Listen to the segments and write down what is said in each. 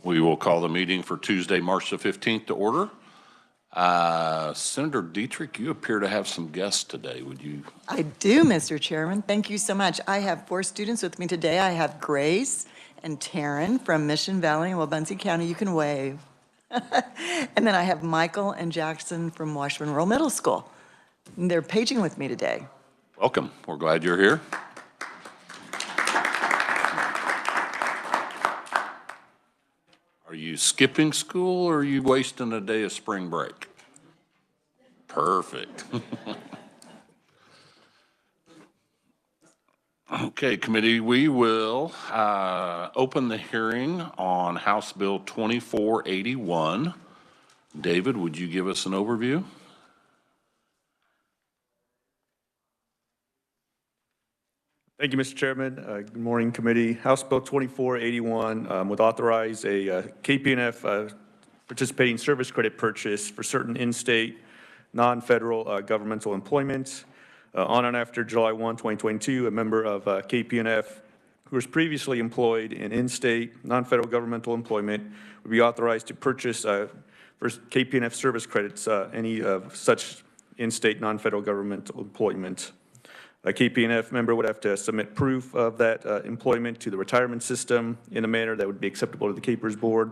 We will call the meeting for Tuesday, March the 15th to order. Senator Dietrich, you appear to have some guests today. Would you? I do, Mr. Chairman. Thank you so much. I have 4 students with me today. I have Grace and Taryn from Mission Valley in Wabaunsee County. You can wave. And then I have Michael and Jackson from Washburn Rural Middle School. And they're paging with me today. Welcome. We're glad you're here. Are you skipping school or are you wasting a day of spring break? Perfect. Okay, committee, we will open the hearing on House Bill 2481. David, would you give us an overview? Thank you, Mr. Chairman. Good morning, committee. House Bill 2481 would authorize a KP&F participating service credit purchase for certain in-state, non-federal governmental employment. On and after July 1, 2022, a member of KP&F who was previously employed in in-state, non-federal governmental employment would be authorized to purchase for KP&F service credits any of such in-state, non-federal governmental employment. A KP&F member would have to submit proof of that employment to the retirement system in a manner that would be acceptable to the KPERS board.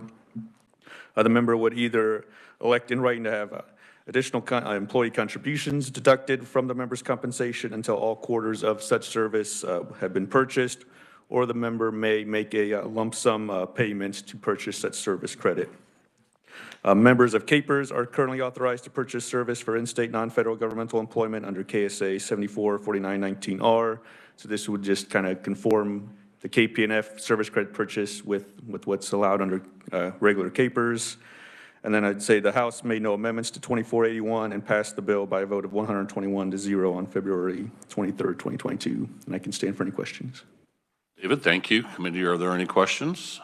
The member would either elect in writing to have additional employee contributions deducted from the member's compensation until all quarters of such service have been purchased, or the member may make a lump sum payment to purchase such service credit. Members of KPERS are currently authorized to purchase service for in-state non-federal governmental employment under KSA 744919R. So this would just kind of conform the KP&F service credit purchase with what's allowed under regular KPERS. And then I'd say the House made no amendments to 2481 and passed the bill by a vote of 121-0 on February 23rd, 2022. And I can stand for any questions. David, thank you. Committee, are there any questions?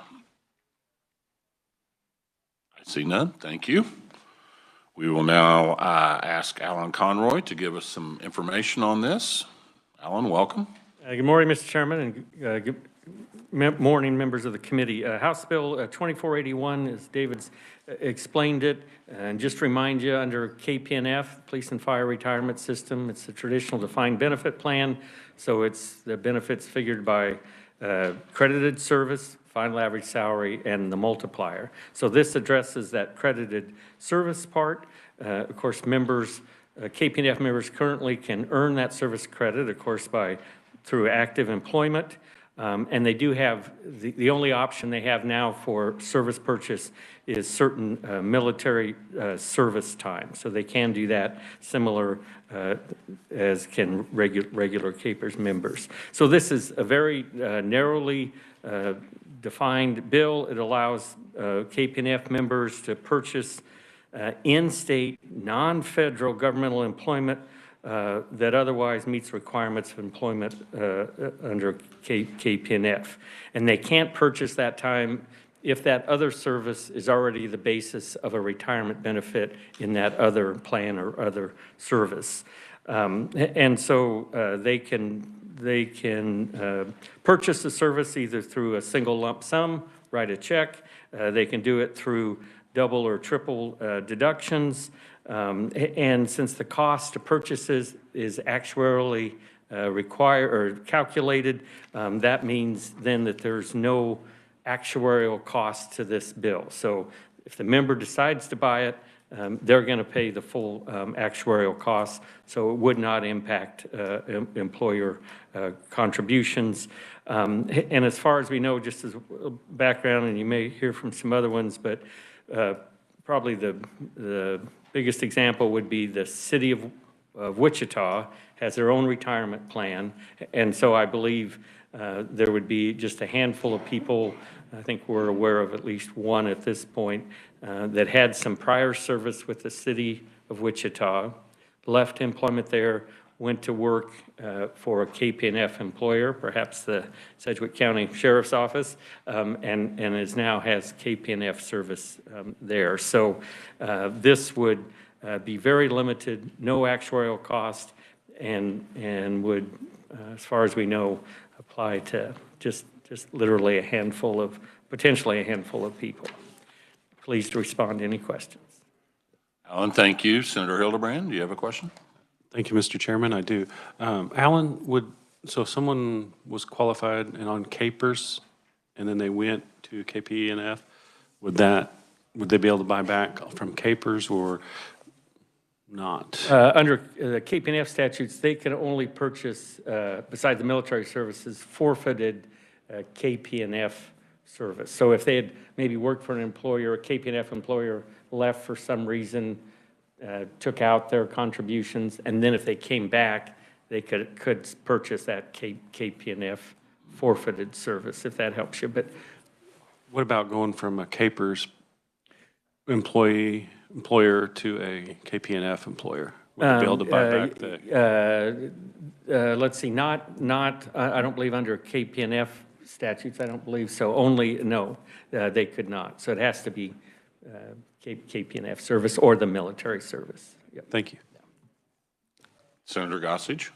I see none. Thank you. We will now ask Alan Conroy to give us some information on this. Alan, welcome. Good morning, Mr. Chairman, and good morning, members of the committee. House Bill 2481, as David's explained it, and just to remind you, under KP&F, Police and Fire Retirement System, it's a traditional defined benefit plan, so it's the benefits figured by credited service, final average salary, and the multiplier. So this addresses that credited service part. Of course, members, KP&F members currently can earn that service credit, of course, through active employment. And they do have, the only option they have now for service purchase is certain military service time. So they can do that similar as can regular KPERS members. So this is a very narrowly defined bill. It allows KP&F members to purchase in-state, non-federal governmental employment that otherwise meets requirements of employment under KP&F. And they can't purchase that time if that other service is already the basis of a retirement benefit in that other plan or other service. And so they can purchase the service either through a single lump sum, write a check. They can do it through double or triple deductions. And since the cost to purchases is actuarially required or calculated, that means then that there's no actuarial cost to this bill. So if the member decides to buy it, they're going to pay the full actuarial costs, so it would not impact employer contributions. And as far as we know, just as a background, and you may hear from some other ones, but probably the biggest example would be the city of Wichita has their own retirement plan. And so I believe there would be just a handful of people, I think we're aware of at least one at this point, that had some prior service with the city of Wichita, left employment there, went to work for a KP&F employer, perhaps the Sedgwick County Sheriff's Office, and is now has KP&F service there. So this would be very limited, no actuarial cost, and would, as far as we know, apply to just just literally potentially a handful of people. Pleased to respond to any questions. Alan, thank you. Senator Hildebrand, do you have a question? Thank you, Mr. Chairman. I do. Alan, so if someone was qualified and on CAPERS, and then they went to KPNF, would they be able to buy back from CAPERS or not? Under the KPNF statutes, they can only purchase, besides the military services, forfeited KPNF service. So if they had maybe worked for an employer, a KPNF employer left for some reason, took out their contributions, and then if they came back, they could purchase that KPNF forfeited service, if that helps you. But What about going from a CAPERS employer to a KPNF employer? Would they be able to buy back the? let's see, I don't believe under KPNF statutes, I don't believe so. No, they could not. So it has to be KPNF service or the military service. Yep. Thank you. Senator Gossage?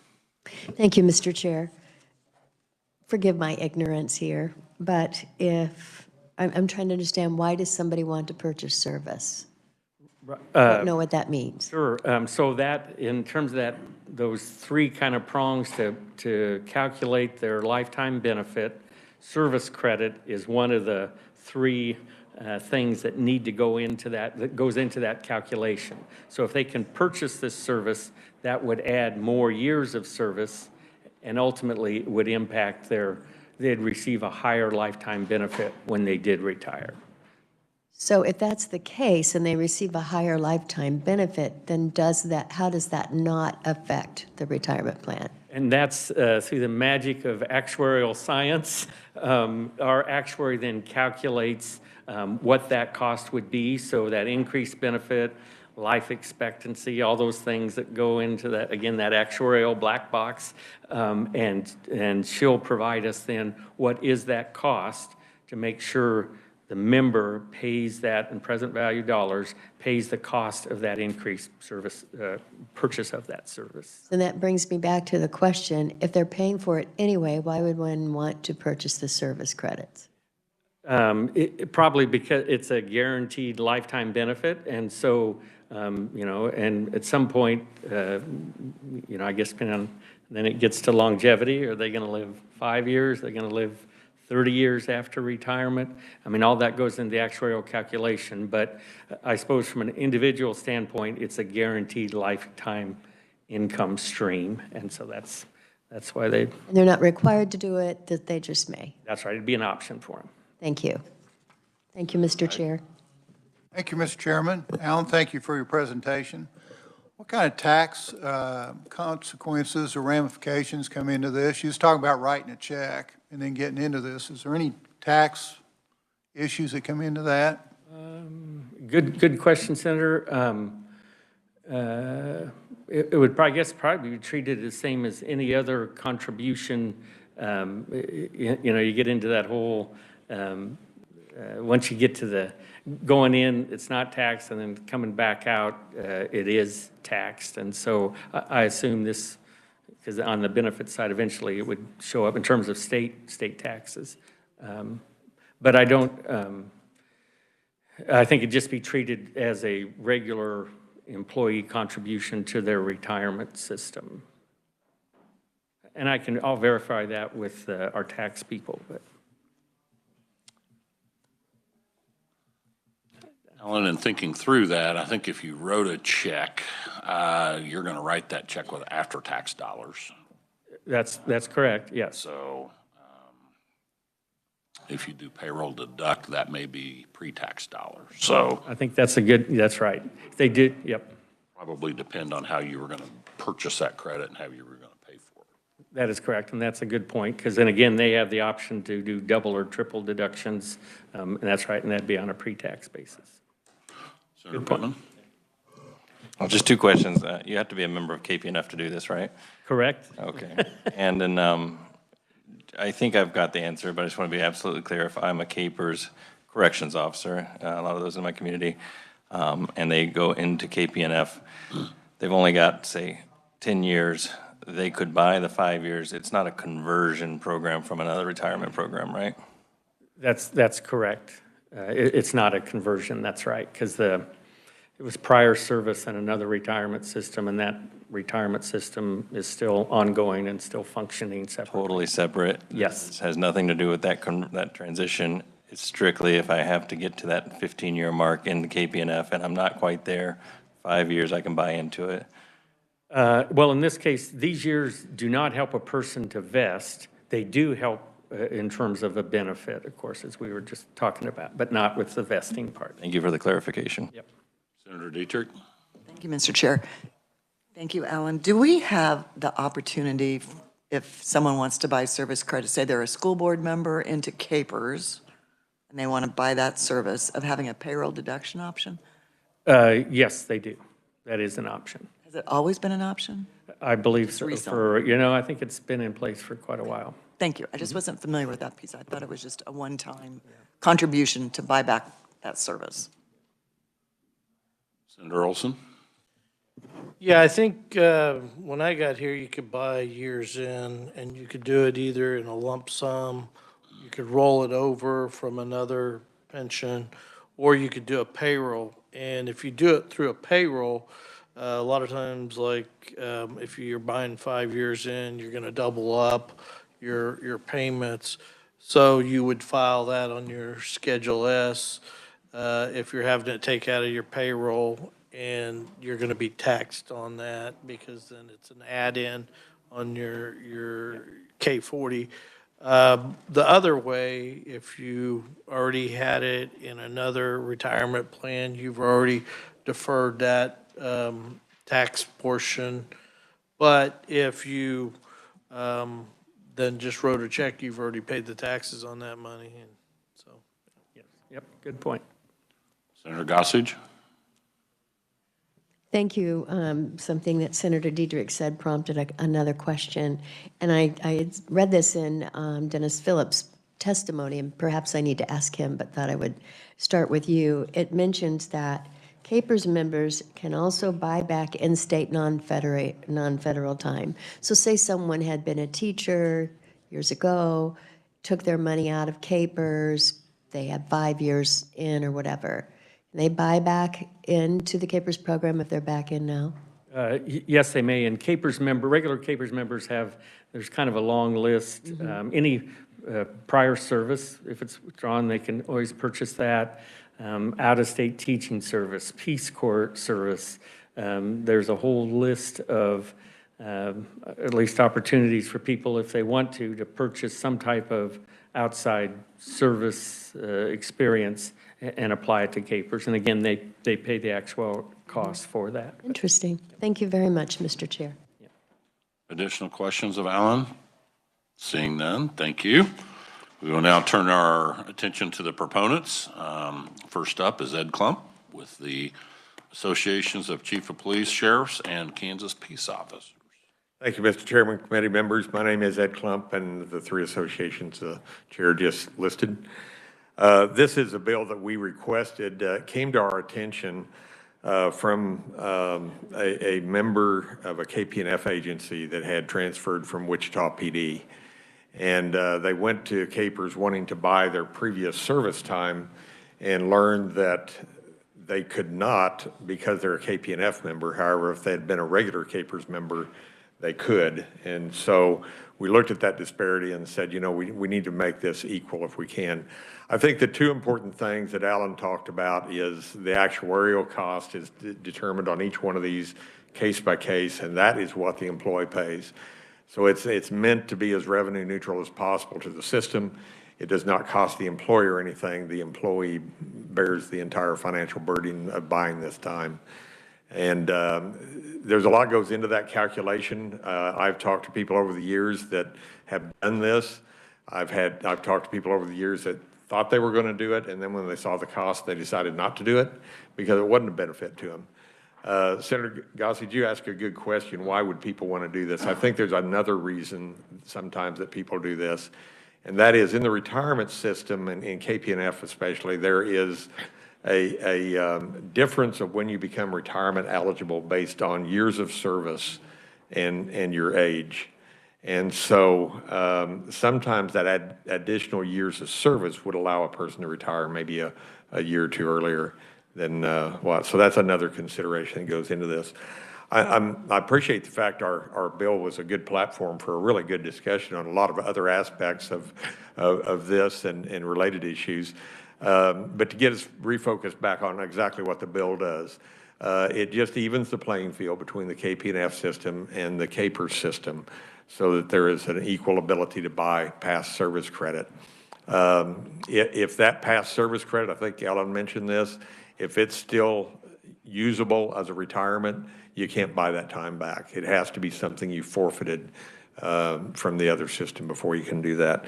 Thank you, Mr. Chair. Forgive my ignorance here, but I'm trying to understand, why does somebody want to purchase service? I don't know what that means. Sure. So that, in terms of those three kind of prongs to calculate their lifetime benefit, service credit is one of the three things that need to go into that goes into that calculation. So if they can purchase this service, that would add more years of service, and ultimately it would impact they'd receive a higher lifetime benefit when they did retire. So if that's the case and they receive a higher lifetime benefit, then how does that not affect the retirement plan? And that's through the magic of actuarial science. Our actuary then calculates what that cost would be, so that increased benefit, life expectancy, all those things that go into that, again, that actuarial black box, and she'll provide us then what is that cost to make sure the member pays that in present value dollars, pays the cost of that increased service, purchase of that service. And that brings me back to the question, if they're paying for it anyway, why would one want to purchase the service credits? Probably because it's a guaranteed lifetime benefit, and so, and at some point, I guess depending on, then it gets to longevity. Are they going to live 5 years? Are they going to live 30 years after retirement? I mean, all that goes into the actuarial calculation, but I suppose from an individual standpoint, it's a guaranteed lifetime income stream, and so that's why And they're not required to do it, that they just may. that's right, it'd be an option for them. Thank you. Thank you, Mr. Chair. Thank you, Mr. Chairman. Alan, thank you for your presentation. What kind of tax consequences or ramifications come into this? You was talking about writing a check and then getting into this. Is there any tax issues that come into that? Good question, Senator. It would probably be treated the same as any other contribution. You get into that whole, once you get to the going in, it's not taxed, and then coming back out, it is taxed. And so I assume this, because on the benefit side, eventually it would show up in terms of state taxes. But I don't, I think it'd just be treated as a regular employee contribution to their retirement system. And I'll verify that with our tax people. But Alan, in thinking through that, I think if you wrote a check, you're going to write that check with after-tax dollars. that's correct, yes. So if you do payroll deduct, that may be pre-tax dollars. So I think that's that's right. They did, yep. probably depend on how you were going to purchase that credit and how you were going to pay for it. That is correct, and that's a good point, because then again, they have the option to do double or triple deductions, and that's right, and that'd be on a pre-tax basis. Senator Pittman? Well, just two questions. You have to be a member of KPNF to do this, right? Correct? Okay. And then I think I've got the answer, but I just want to be absolutely clear. If I'm a CAPERS corrections officer, a lot of those in my community, and they go into KPNF, they've only got, say, 10 years they could buy the 5 years. It's not a conversion program from another retirement program, right? That's correct. It's not a conversion, that's right, because it was prior service in another retirement system, and that retirement system is still ongoing and still functioning separately. Totally separate. Yes. This has nothing to do with that transition. It's strictly if I have to get to that 15-year mark in the KPNF and I'm not quite there, 5 years, I can buy into it. Well, in this case, these years do not help a person to vest. They do help in terms of a benefit, of course, as we were just talking about, but not with the vesting part. Thank you for the clarification. Yep. Senator Dietrich? Thank you, Mr. Chair. Thank you, Alan. Do we have the opportunity, if someone wants to buy service credit, say they're a school board member into Capers, and they want to buy that service, of having a payroll deduction option? Yes, they do. That is an option. Has it always been an option? I believe so. recently. I think it's been in place for quite a while. Thank you. I just wasn't familiar with that piece. I thought it was just a one-time contribution to buy back that service. Senator Olson? Yeah, I think when I got here, you could buy years in, and you could do it either in a lump sum, you could roll it over from another pension, or you could do a payroll. And if you do it through a payroll, a lot of times, like if you're buying 5 years in, you're going to double up your payments. So you would file that on your Schedule S if you're having to take out of your payroll, and you're going to be taxed on that because then it's an add-in on your K-40. The other way, if you already had it in another retirement plan, you've already deferred that tax portion. But if you then just wrote a check, you've already paid the taxes on that money. And so, Yep, good point. Senator Gossage? Thank you. Something that Senator Diedrich said prompted another question. And I had read this in Dennis Phillips' testimony, and perhaps I need to ask him, but thought I would start with you. It mentions that Capers members can also buy back in-state non-federal time. So say someone had been a teacher years ago, took their money out of Capers, they had 5 years in or whatever. They buy back into the Capers program if they're back in now? Yes, they may. And regular Capers members there's kind of a long list. Any prior service, if it's withdrawn, they can always purchase that. Out-of-state teaching service, Peace Corps service. There's a whole list of at least opportunities for people, if they want to purchase some type of outside service experience and apply it to Capers. And again, they pay the actual cost for that. Interesting. Thank you very much, Mr. Chair. Additional questions of Alan? Seeing none, thank you. We will now turn our attention to the proponents. First up is Ed Klump with the Associations of Chief of Police, Sheriffs, and Kansas Peace Officers. Thank you, Mr. Chairman, committee members. My name is Ed Klump, and the three associations the chair just listed. This is a bill that we requested, came to our attention from a member of a KPNF agency that had transferred from Wichita PD. And they went to Capers wanting to buy their previous service time and learned that they could not because they're a KPNF member. However, if they had been a regular Capers member, they could. And so we looked at that disparity and said, we need to make this equal if we can. I think the two important things that Alan talked about is the actuarial cost is determined on each one of these case by case, and that is what the employee pays. So it's meant to be as revenue neutral as possible to the system. It does not cost the employer anything. The employee bears the entire financial burden of buying this time. And there's a lot goes into that calculation. I've talked to people over the years that have done this. I've talked to people over the years that thought they were going to do it, and then when they saw the cost, they decided not to do it because it wasn't a benefit to them. Senator Gossage, you asked a good question. Why would people want to do this? I think there's another reason sometimes that people do this, and that is in the retirement system, and in KPNF especially, there is a difference of when you become retirement eligible based on years of service and your age. And so sometimes that additional years of service would allow a person to retire maybe a year or two earlier than what. So that's another consideration that goes into this. I appreciate the fact our bill was a good platform for a really good discussion on a lot of other aspects of this and related issues. But to get us refocused back on exactly what the bill does, it just evens the playing field between the KP&F system and the KPERS system so that there is an equal ability to buy past service credit. If that past service credit, I think Ellen mentioned this, if it's still usable as a retirement, you can't buy that time back. It has to be something you forfeited from the other system before you can do that.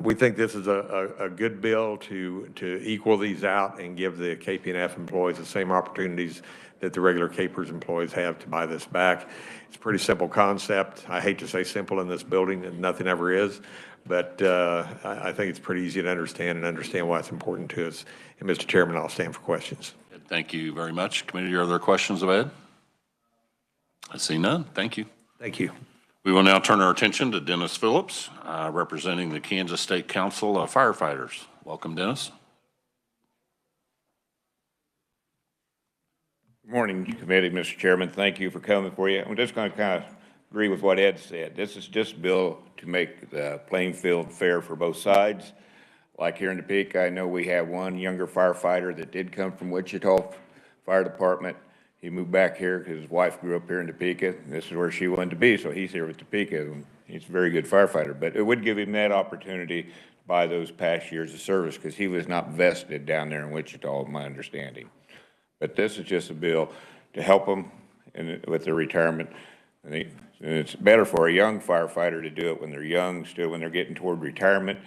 We think this is a good bill to equal these out and give the KP&F employees the same opportunities that the regular KPERS employees have to buy this back. It's a pretty simple concept. I hate to say simple in this building, and nothing ever is, but I think it's pretty easy to understand why it's important to us. And Mr. Chairman, I'll stand for questions. Thank you very much. Committee, are there questions of Ed? I see none. Thank you. Thank you. We will now turn our attention to Dennis Phillips, representing the Kansas State Council of Firefighters. Welcome, Dennis. Good morning, committee, Mr. Chairman. Thank you for coming for you. I'm just going to kind of agree with what Ed said. This is just a bill to make the playing field fair for both sides. Like here in Topeka, I know we have one younger firefighter that did come from Wichita Fire Department. He moved back here because his wife grew up here in Topeka. This is where she wanted to be, so he's here with Topeka. He's a very good firefighter, but it would give him that opportunity to buy those past years of service because he was not vested down there in Wichita, my understanding. But this is just a bill to help them with their retirement. And it's better for a young firefighter to do it when they're young, still when they're getting toward retirement,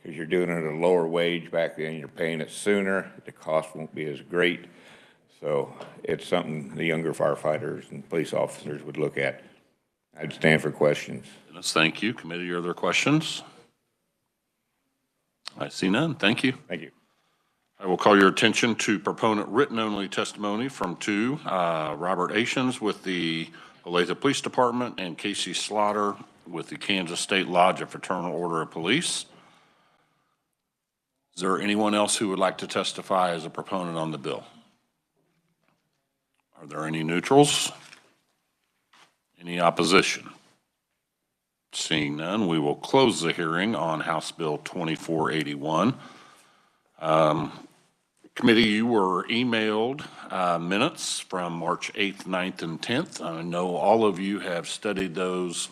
because you're doing it at a lower wage back then. You're paying it sooner. The cost won't be as great. So it's something the younger firefighters and police officers would look at. I'd stand for questions. Dennis, thank you. Committee, are there questions? I see none. Thank you. Thank you. I will call your attention to proponent written-only testimony from Robert Ashens with the Olathe Police Department and Casey Slaughter with the Kansas State Lodge of Fraternal Order of Police. Is there anyone else who would like to testify as a proponent on the bill? Are there any neutrals? Any opposition? Seeing none, we will close the hearing on House Bill 2481. Committee, you were emailed minutes from March 8th, 9th, and 10th. I know all of you have studied those.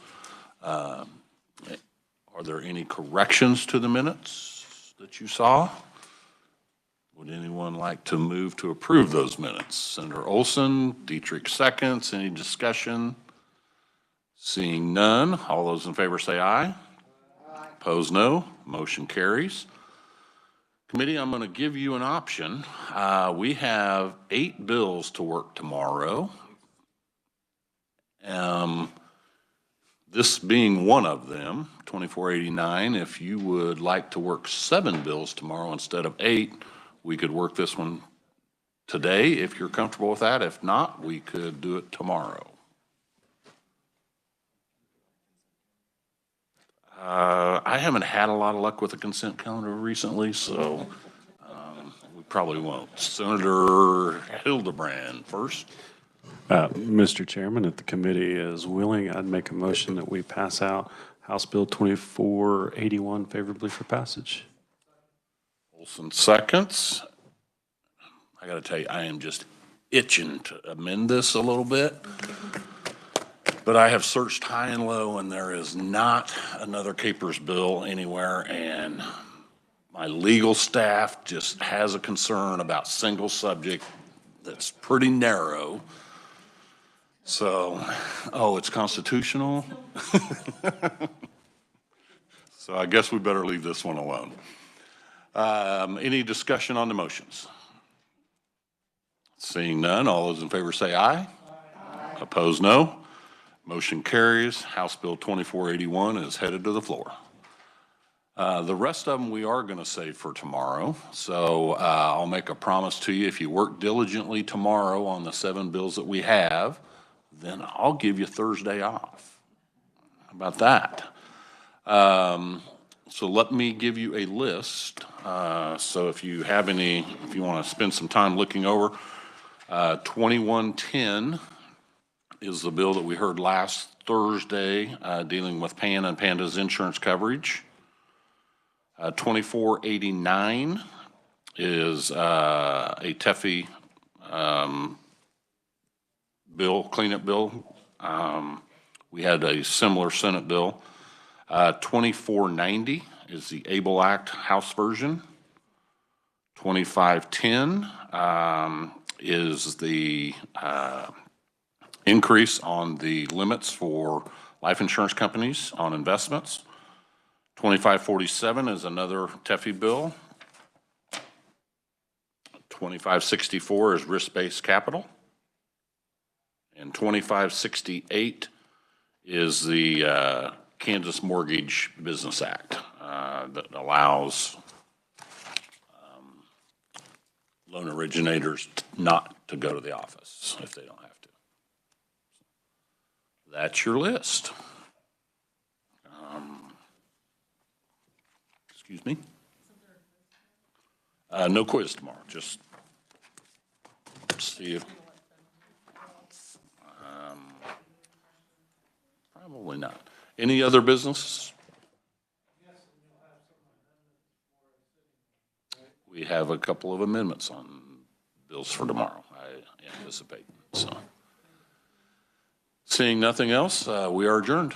Are there any corrections to the minutes that you saw? Would anyone like to move to approve those minutes? Senator Olson, Dietrich seconds. Any discussion? Seeing none, all those in favor say aye. Aye. Opposed, no. Motion carries. Committee, I'm going to give you an option. We have 8 bills to work tomorrow. This being one of them, 2489, if you would like to work 7 bills tomorrow instead of 8, we could work this one today if you're comfortable with that. If not, we could do it tomorrow. I haven't had a lot of luck with the consent calendar recently, so we probably won't. Senator Hildebrand first. Mr. Chairman, if the committee is willing, I'd make a motion that we pass out House Bill 2481 favorably for passage. Olson seconds. I got to tell you, I am just itching to amend this a little bit. But I have searched high and low, and there is not another KPERS bill anywhere, and my legal staff just has a concern about single subject that's pretty narrow. So, oh, it's constitutional? So I guess we better leave this one alone. Any discussion on the motions? Seeing none, all those in favor say aye. Aye. Opposed, no. Motion carries. House Bill 2481 is headed to the floor. The rest of them we are going to save for tomorrow. So I'll make a promise to you. If you work diligently tomorrow on the 7 bills that we have, then I'll give you Thursday off. How about that? So let me give you a list. So if you have any, if you want to spend some time looking over, 2110 is the bill that we heard last Thursday, dealing with PAN and Panda's insurance coverage. 2489 is a TEFI bill, cleanup bill. We had a similar Senate bill. 2490 is the ABLE Act House version. 2510 is the increase on the limits for life insurance companies on investments. 2547 is another TEFI bill. 2564 is risk-based capital. And 2568 is the Kansas Mortgage Business Act that allows loan originators not to go to the office if they don't have to. That's your list. Excuse me? No quiz tomorrow, just see if, probably not. Any other business? We have a couple of amendments on bills for tomorrow, I anticipate, so. Seeing nothing else, we are adjourned.